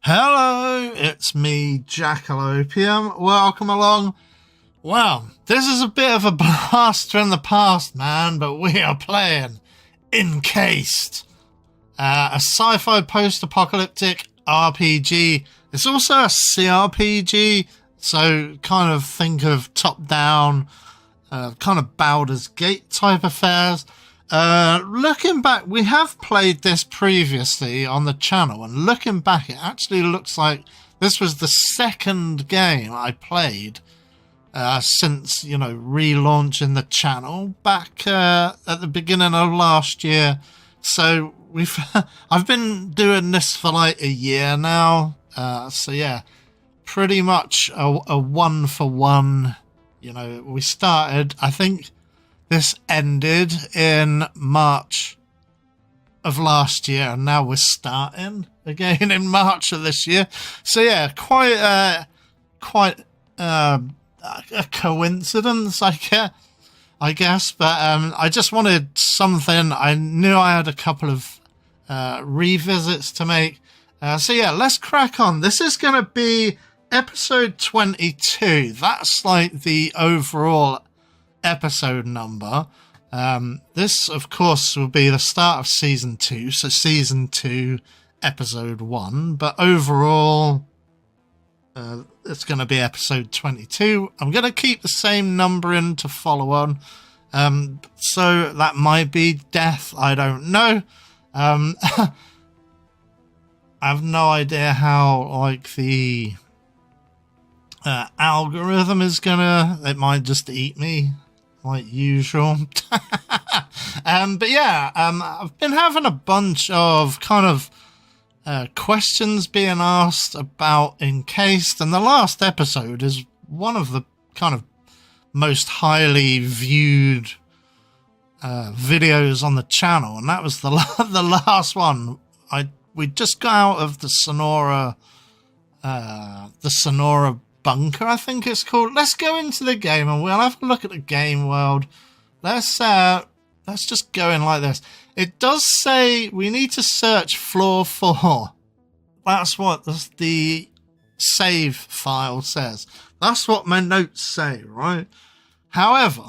Hello, it's me, Jack-a-Lopium. Welcome along. Well, this is a bit of a blast from the past, man, but we are playing Encased, a sci-fi post-apocalyptic RPG. It's also a CRPG, so kind of think of top-down, kind of Baldur's Gate type affairs. Looking back, we have played this previously on the channel, and looking back, it actually looks like this was the second game I played since, relaunching the channel back at the beginning of last year. So I've been doing this for like a year now. So yeah, pretty much a one for one. We started, I think this ended in March of last year, and now we're starting again in March of this year. So yeah, quite a coincidence, I guess. But I just wanted something. I knew I had a couple of revisits to make. So yeah, let's crack on. This is going to be episode 22. That's like the overall episode number. This of course will be the start of season 2, so season 2 episode 1, but overall it's going to be episode 22. I'm going to keep the same numbering to follow on, so that might be death, I don't know. I have no idea how like the algorithm is gonna, it might just eat me like usual. But yeah, I've been having a bunch of kind of questions being asked about Encased, and the last episode is one of the kind of most highly viewed videos on the channel, and that was the last one. We just got out of the Sonora bunker, I think it's called. Let's go into the game and we'll have a look at the game world. Let's just go in like this. It does say we need to search floor 4. That's what the save file says. That's what my notes say, right? However,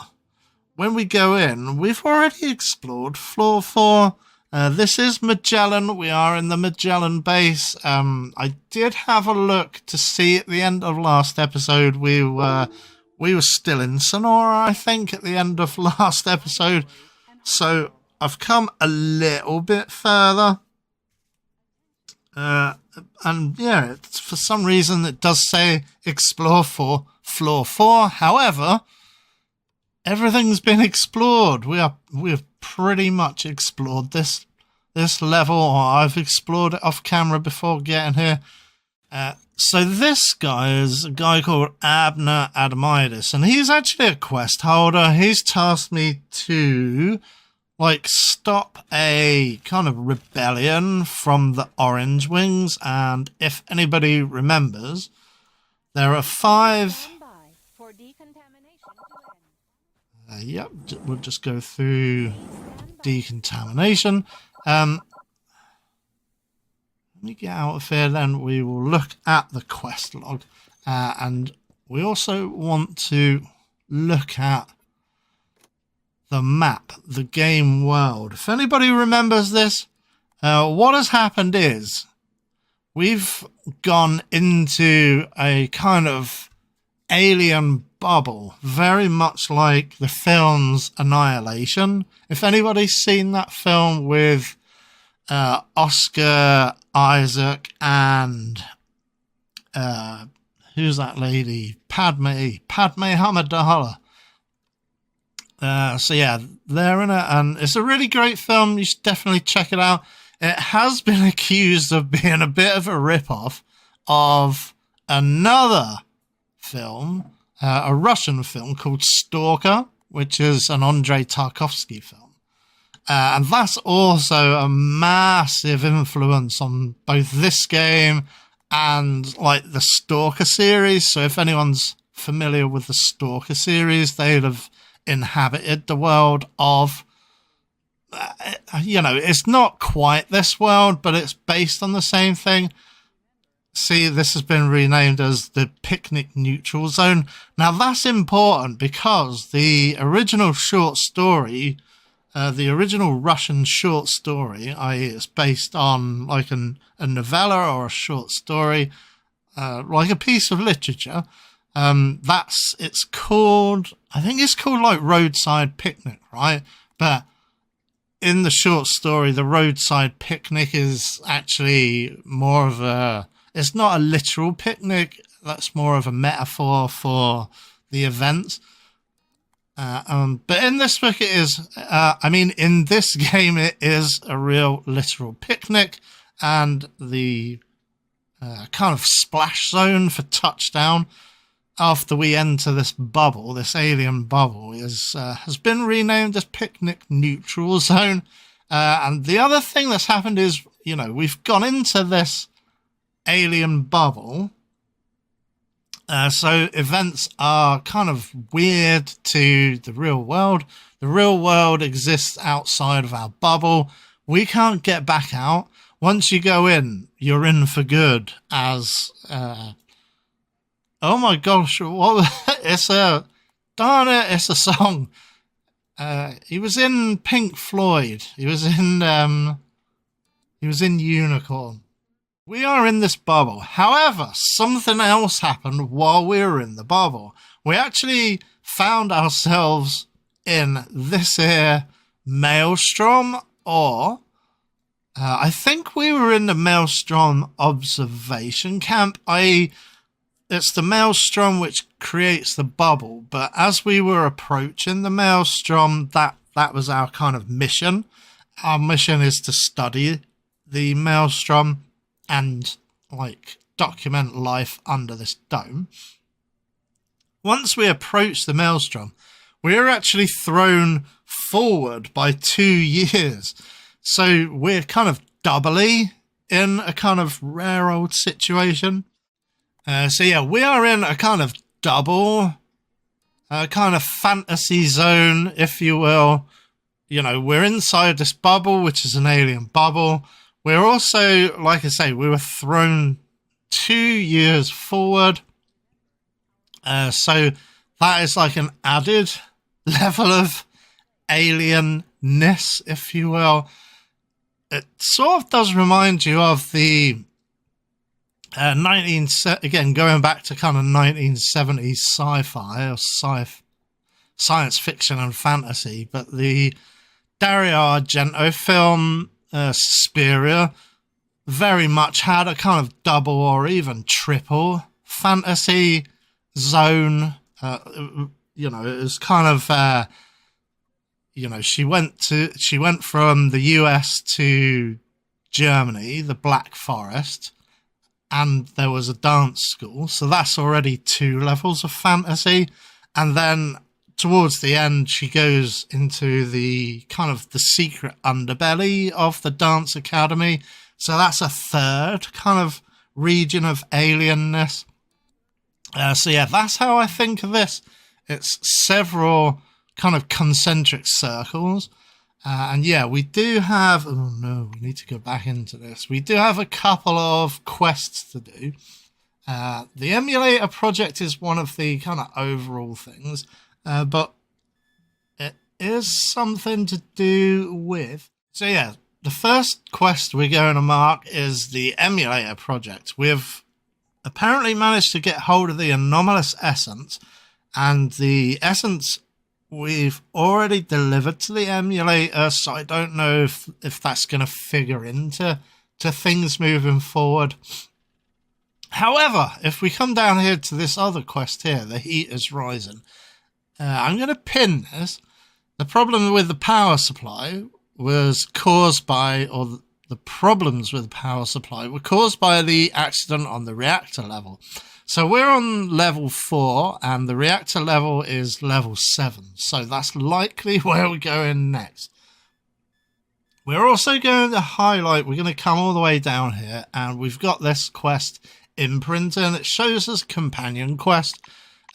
when we go in, we've already explored floor 4. This is Magellan. We are in the Magellan Base. I did have a look to see at the end of last episode. We were still in Sonora, I think, at the end of last episode. So I've come a little bit further. And yeah, for some reason it does say explore for floor 4. However, everything's been explored. We've pretty much explored this level, or I've explored it off camera before getting here. So this guy is a guy called Abner Adamides, and he's actually a quest holder. He's tasked me to stop a kind of rebellion from the Orange Wings, and if anybody remembers, there are 5. Yep, we'll just go through decontamination. Let me get out of here, then we will look at the quest log. And we also want to look at the map, the game world. If anybody remembers this, what has happened is we've gone into a kind of alien bubble, very much like the film's Annihilation. If anybody's seen that film with Oscar Isaac and who's that lady? Padme Amidala. So yeah, they're in it, and it's a really great film. You should definitely check it out. It has been accused of being a bit of a rip-off of another film, a Russian film called Stalker, which is an Andrei Tarkovsky film. And that's also a massive influence on both this game and like the Stalker series. So if anyone's familiar with the Stalker series, they'd have inhabited the world of, it's not quite this world, but it's based on the same thing. See, this has been renamed as the Picnic Neutral Zone. Now, that's important because the original short story, the original Russian short story, i.e. it's based on like a novella or a short story, like a piece of literature. It's called, I think it's called like Roadside Picnic, right? But in the short story, the Roadside Picnic is actually more of it's not a literal picnic. That's more of a metaphor for the events. But in this book, it is, in this game, it is a real literal picnic, and the kind of splash zone for touchdown after we enter this bubble, this alien bubble, has been renamed as Picnic Neutral Zone. And the other thing that's happened is, we've gone into this alien bubble. So events are kind of weird to the real world. The real world exists outside of our bubble. We can't get back out. Once you go in, you're in for good as... oh my gosh, it's a song. He was in Pink Floyd. He was in Unicorn. We are in this bubble. However, something else happened while we were in the bubble. We actually found ourselves in this here maelstrom, or I think we were in the maelstrom observation camp. It's the maelstrom which creates the bubble, but as we were approaching the maelstrom, that was our kind of mission. Our mission is to study the maelstrom and document life under this dome. Once we approach the maelstrom, we are actually thrown forward by 2 years. So we're kind of doubly in a kind of rare old situation. We are in a kind of double, kind of fantasy zone, if you will. We're inside this bubble, which is an alien bubble. We're also, like I say, we were thrown 2 years forward. So that is like an added level of alienness, if you will. It sort of does remind you of the going back to kind of 1970s sci-fi or science fiction and fantasy, but the Dario Argento film Suspiria very much had a kind of double or even triple fantasy zone. It was kind of she went from the US to Germany, the Black Forest, and there was a dance school, so that's already 2 levels of fantasy. And then towards the end, she goes into the kind of the secret underbelly of the dance academy, so that's a 3rd kind of region of alienness. That's how I think of this. It's several kind of concentric circles. We do have... Oh no, we need to go back into this. We do have a couple of quests to do. The emulator project is one of the kind of overall things, but it is something to do with... the first quest we're going to mark is the emulator project. We've apparently managed to get hold of the anomalous essence, and the essence we've already delivered to the emulator, so I don't know if that's going to figure into things moving forward. However, if we come down here to this other quest here, the heat is rising, I'm going to pin this. The problem with the power supply was caused by, or the problems with the power supply were caused by the accident on the reactor level. So we're on level 4 and the reactor level is level 7. So that's likely where we're going next. We're also going to highlight, we're going to come all the way down here and we've got this quest imprint and it shows us companion quest.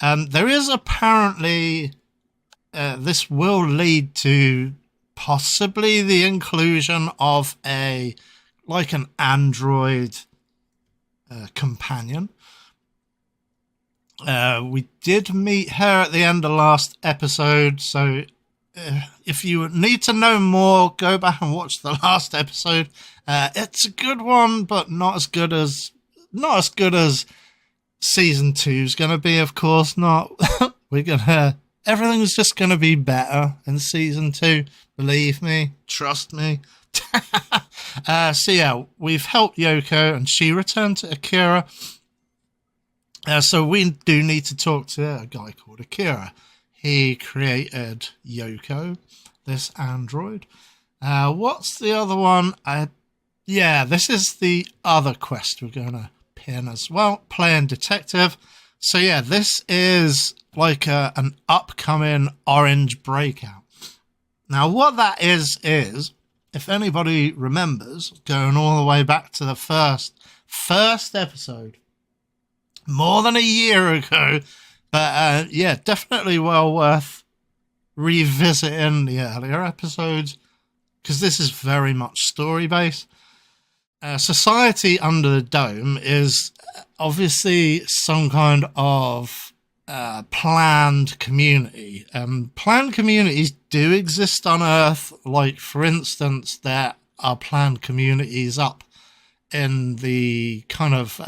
There is apparently, this will lead to possibly the inclusion of an android companion. We did meet her at the end of last episode, so if you need to know more, go back and watch the last episode. It's a good one, but not as good as season 2 is going to be. Of course not. Everything's just going to be better in season 2. Believe me, trust me. So yeah, we've helped Yoko, and she returned to Akira. So we do need to talk to a guy called Akira. He created Yoko, this android. What's the other one? Yeah, this is the other quest we're going to pin as well. Playing detective. So yeah, this is like an upcoming orange breakout. Now what that is, if anybody remembers, going all the way back to the first episode, more than a year ago, but yeah, definitely well worth revisiting the earlier episodes, because this is very much story based. Society under the dome is obviously some kind of planned community. Planned communities do exist on Earth. Like, for instance, there are planned communities up in the kind of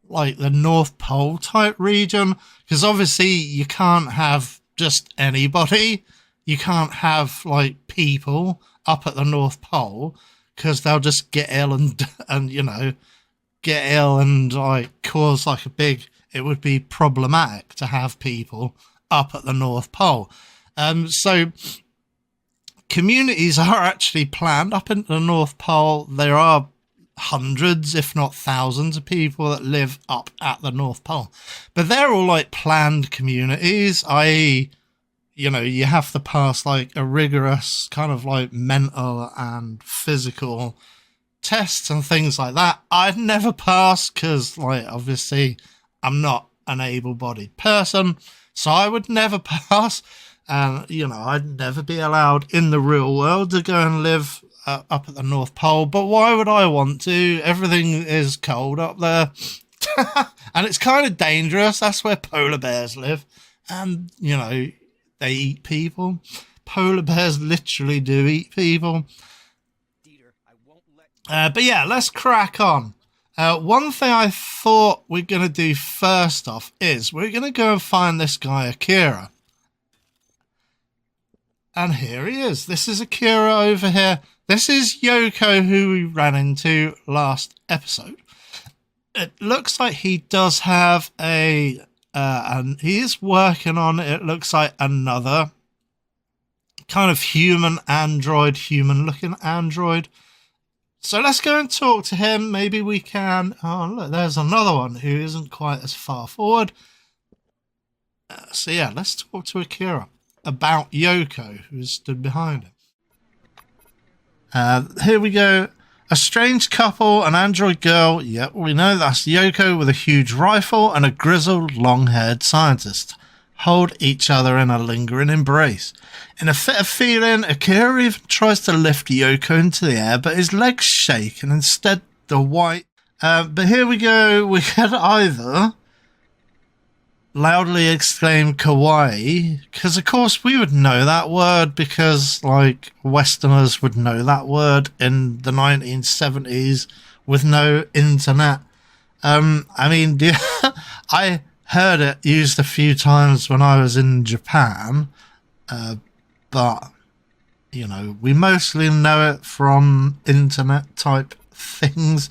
like the North Pole type region, because obviously you can't have just anybody. You can't have like people up at the North Pole, because they'll just get ill and you know, get ill and like cause like a big, it would be problematic to have people up at the North Pole. So communities are actually planned up in the North Pole. There are hundreds, if not thousands, of people that live up at the North Pole, but they're all like planned communities, i.e., you know, you have to pass like a rigorous kind of like mental and physical tests and things like that. I'd never pass because, like, obviously I'm not an able-bodied person, so I would never pass. And, you know, I'd never be allowed in the real world to go and live up at the North Pole. But why would I want to? Everything is cold up there. And it's kind of dangerous. That's where polar bears live. And, you know, they eat people. Polar bears literally do eat people. But yeah, let's crack on. One thing I thought we're going to do first off is we're going to go and find this guy Akira. And here he is. This is Akira over here. This is Yoko, who we ran into last episode. It looks like he does have and he is working on, it looks like, another kind of human looking android. So let's go and talk to him. Maybe we can. Oh, look, there's another one who isn't quite as far forward. So yeah, let's talk to Akira about Yoko, who stood behind him. Here we go. A strange couple, an android girl. Yep, we know that's Yoko with a huge rifle and a grizzled, long-haired scientist. Hold each other in a lingering embrace. In a fit of feeling, Akira even tries to lift Yoko into the air, but his legs shake and instead the white... but here we go. We could either loudly exclaim kawaii, because of course we would know that word, because like Westerners would know that word in the 1970s with no internet. I mean, I heard it used a few times when I was in Japan, but you know, we mostly know it from internet type things.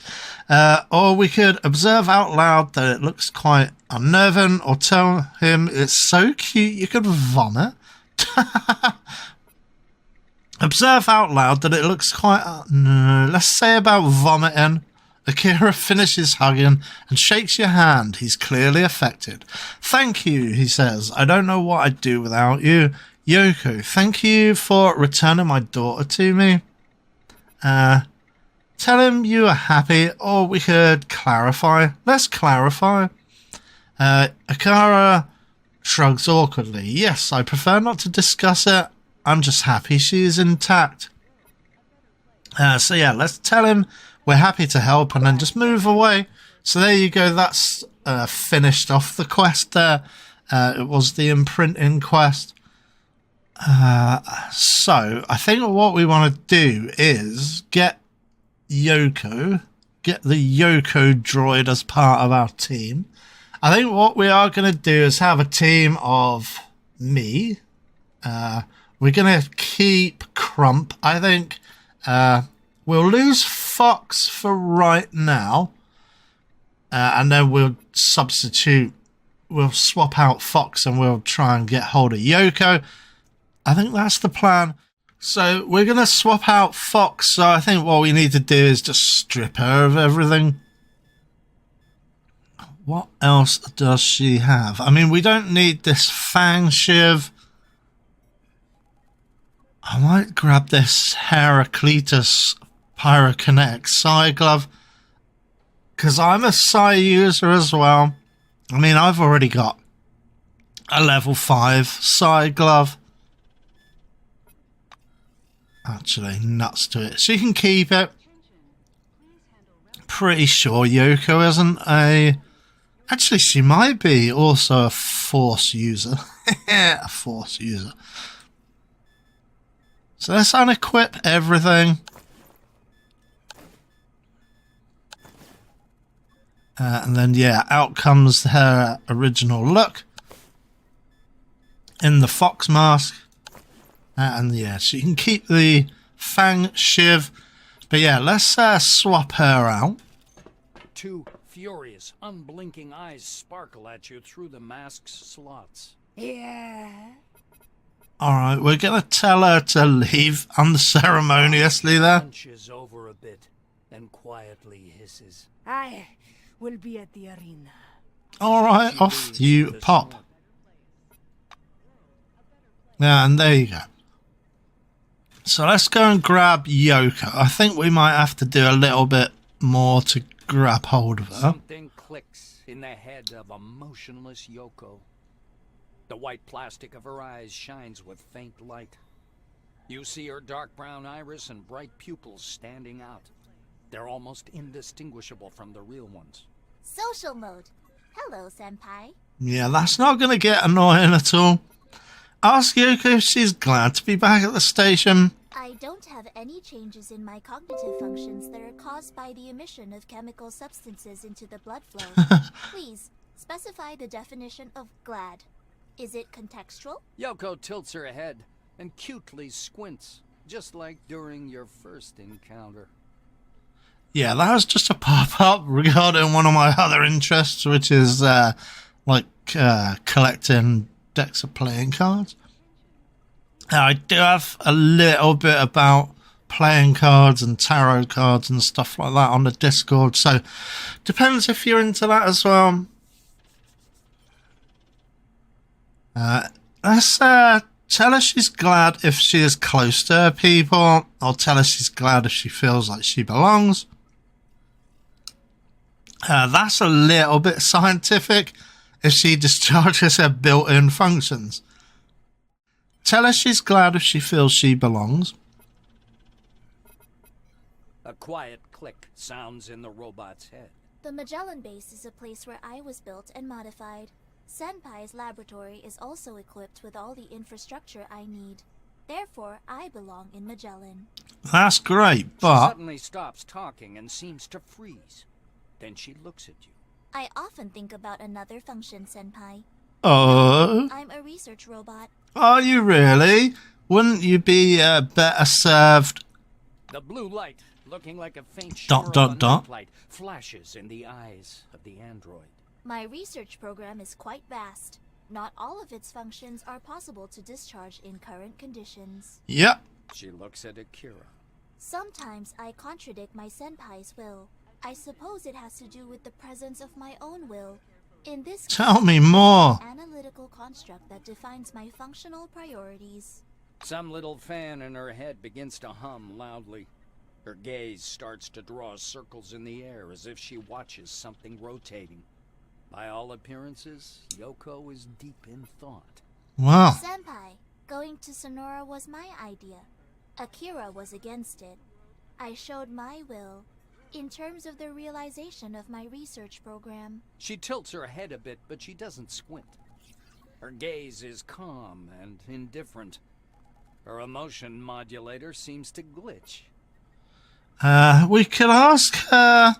Or we could observe out loud that it looks quite unnerving, or tell him it's so cute you could vomit. Observe out loud that it looks quite... no, let's say about vomiting. Akira finishes hugging and shakes your hand. He's clearly affected. Thank you, he says. I don't know what I'd do without you. Yoko, thank you for returning my daughter to me. Tell him you are happy, or we could clarify. Let's clarify. Akira shrugs awkwardly. Yes, I prefer not to discuss it. I'm just happy she is intact. So yeah, let's tell him we're happy to help and then just move away. So there you go. That's finished off the quest there. It was the imprinting quest. So I think what we want to do is get Yoko, get the Yoko droid as part of our team. I think what we are going to do is have a team of me. We're going to keep Crump. I think we'll lose Fox for right now. And then we'll substitute. We'll swap out Fox and we'll try and get hold of Yoko. I think that's the plan. So we're going to swap out Fox. So I think what we need to do is just strip her of everything. What else does she have? I mean, we don't need this Fang Shiv. I might grab this Heraclitus Pyrokinetic Psi Glove. Because I'm a Psi user as well. I mean, I've already got a level 5 Psi Glove. Actually, nuts to it. She can keep it. Pretty sure Yoko isn't a... Actually, she might be also a Force user. A Force user. So let's unequip everything. And then, yeah, out comes her original look. In the Fox mask. And yeah, she can keep the Fang Shiv. But yeah, let's swap her out. Two furious, unblinking eyes sparkle at you through the mask's slots. Yeah. Alright, we're going to tell her to leave unceremoniously there. Hunches over a bit, then quietly hisses. I will be at the arena. Alright, off you pop. Yeah, and there you go. So let's go and grab Yoko. I think we might have to do a little bit more to grab hold of her. Something clicks in the head of a motionless Yoko. The white plastic of her eyes shines with faint light. You see her dark brown iris and bright pupils standing out. They're almost indistinguishable from the real ones. Social mode. Hello, Senpai. Yeah, that's not going to get annoying at all. Ask Yoko if she's glad to be back at the station. I don't have any changes in my cognitive functions that are caused by the emission of chemical substances into the blood flow. Please, specify the definition of glad. Is it contextual? Yoko tilts her head and cutely squints, just like during your first encounter. Yeah, that was just a pop-up regarding one of my other interests, which is collecting decks of playing cards. I do have a little bit about playing cards and tarot cards and stuff like that on the Discord, so depends if you're into that as well. Let's tell her she's glad if she is close to her people, or tell her she's glad if she feels like she belongs. That's a little bit scientific. If she discharges her built-in functions. Tell her she's glad if she feels she belongs. A quiet click sounds in the robot's head. The Magellan Base is a place where I was built and modified. Senpai's laboratory is also equipped with all the infrastructure I need. Therefore, I belong in Magellan. That's great, but... She suddenly stops talking and seems to freeze. Then she looks at you. I often think about another function, Senpai. Oh? I'm a research robot. Are you really? Wouldn't you be better served? The blue light, looking like a faint Dot, shimmer dot, of a dot. light, flashes in the eyes of the android. My research program is quite vast. Not all of its functions are possible to discharge in current conditions. Yep. She looks at Akira. Sometimes I contradict my senpai's will. I suppose it has to do with the presence of my own will. In this Tell me more. Analytical construct that defines my functional priorities. Some little fan in her head begins to hum loudly. Her gaze starts to draw circles in the air as if she watches something rotating. By all appearances, Yoko is deep in thought. Wow. Senpai, going to Sonora was my idea. Akira was against it. I showed my will. In terms of the realization of my research program. She tilts her head a bit, but she doesn't squint. Her gaze is calm and indifferent. Her emotion modulator seems to glitch. We could ask her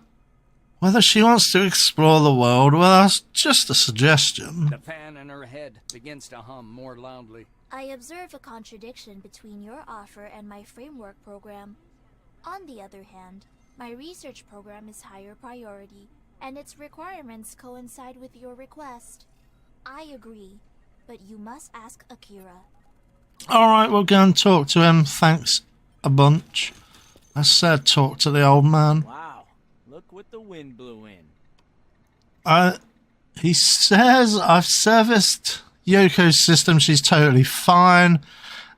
whether she wants to explore the world with us. Just a suggestion. The fan in her head begins to hum more loudly. I observe a contradiction between your offer and my framework program. On the other hand, my research program is higher priority, and its requirements coincide with your request. I agree, but you must ask Akira. Alright, we'll go and talk to him. Thanks a bunch. I said talk to the old man. Wow, look what the wind blew in. He says I've serviced Yoko's system. She's totally fine.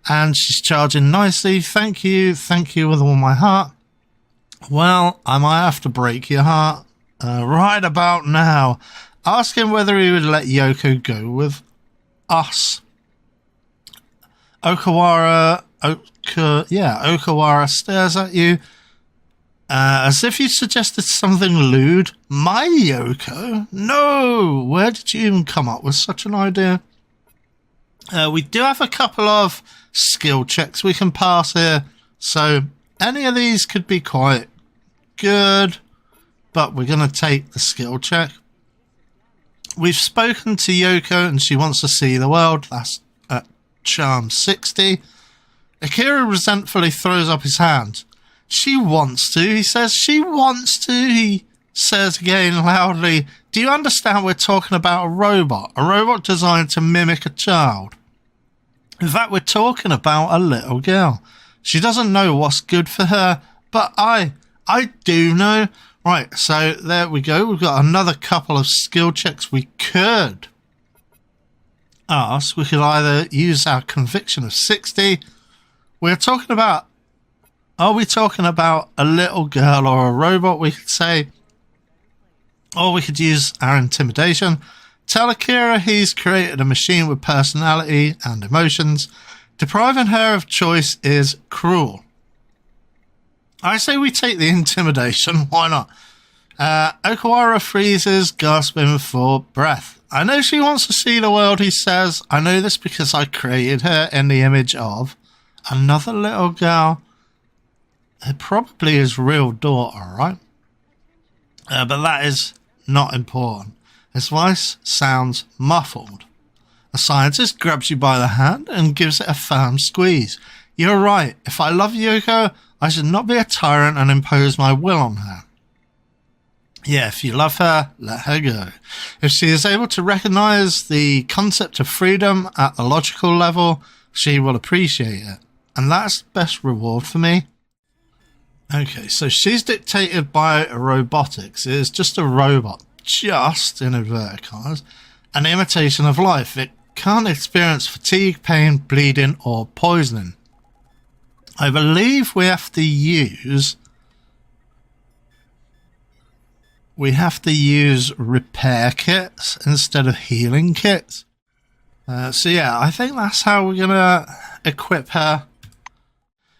And she's charging nicely. Thank you with all my heart. Well, I might have to break your heart. Right about now. Ask him whether he would let Yoko go with us. Okawara stares at you as if you suggested something lewd. My Yoko? No! Where did you even come up with such an idea? We do have a couple of skill checks we can pass here, so any of these could be quite good, but we're going to take the skill check. We've spoken to Yoko and she wants to see the world. That's at charm 60. Akira resentfully throws up his hand. She wants to, he says. She wants to, he says again loudly. Do you understand we're talking about a robot? A robot designed to mimic a child. In fact, we're talking about a little girl. She doesn't know what's good for her, but I do know. Right, so there we go. We've got another couple of skill checks we could ask. We could either use our conviction of 60. We're talking about, are we talking about a little girl or a robot, we could say? Or we could use our intimidation. Tell Akira he's created a machine with personality and emotions. Depriving her of choice is cruel. I say we take the intimidation. Why not? Okawara freezes, gasping for breath. I know she wants to see the world, he says. I know this because I created her in the image of another little girl. Probably his real daughter, right? But that is not important. His voice sounds muffled. A scientist grabs you by the hand and gives it a firm squeeze. You're right. If I love Yoko, I should not be a tyrant and impose my will on her. Yeah, if you love her, let her go. If she is able to recognize the concept of freedom at the logical level, she will appreciate it. And that's the best reward for me. Okay, so she's dictated by robotics. It is just a robot. Just, in inverted commas, an imitation of life. It can't experience fatigue, pain, bleeding, or poisoning. I believe we have to use repair kits instead of healing kits. So yeah, I think that's how we're gonna equip her.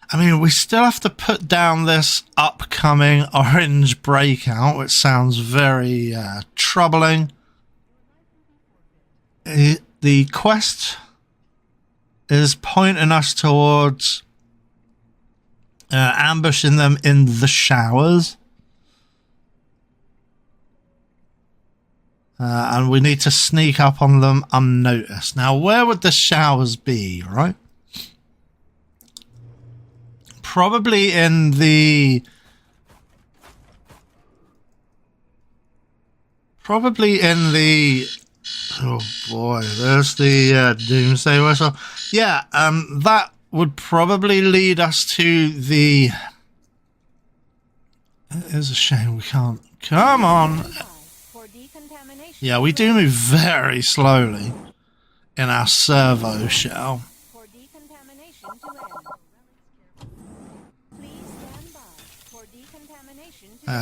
I mean, we still have to put down this upcoming orange breakout, which sounds very troubling. The quest is pointing us towards ambushing them in the showers. And we need to sneak up on them unnoticed. Now, where would the showers be, right? Probably in the... Oh boy, there's the Doomsday Whistle. Yeah, that would probably lead us to the... It is a shame we can't... Come on! Yeah, we do move very slowly in our servo shell.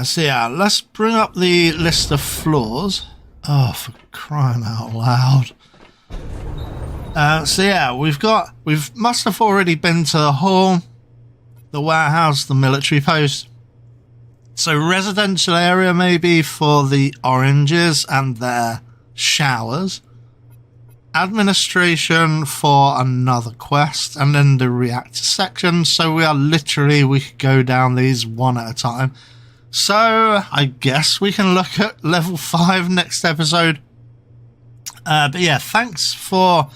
So yeah, let's bring up the list of floors. Oh, for crying out loud. So yeah, we must have already been to the hall, the warehouse, the military post. So residential area maybe for the oranges and their showers. Administration for another quest, and then the reactor section. So we could go down these one at a time. So I guess we can look at level 5 next episode. But yeah, thanks for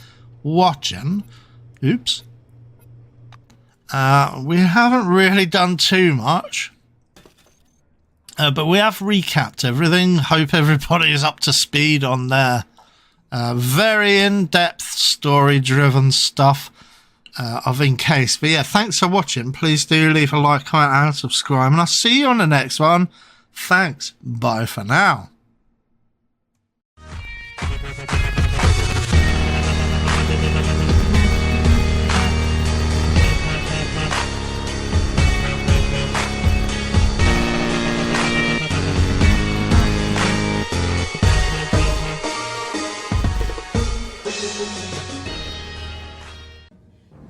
watching. Oops. We haven't really done too much. But we have recapped everything. Hope everybody is up to speed on their very in-depth, story-driven stuff of Encased. But yeah, thanks for watching. Please do leave a like, comment, and subscribe. And I'll see you on the next one. Thanks. Bye for now.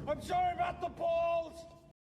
I'm sorry about the balls!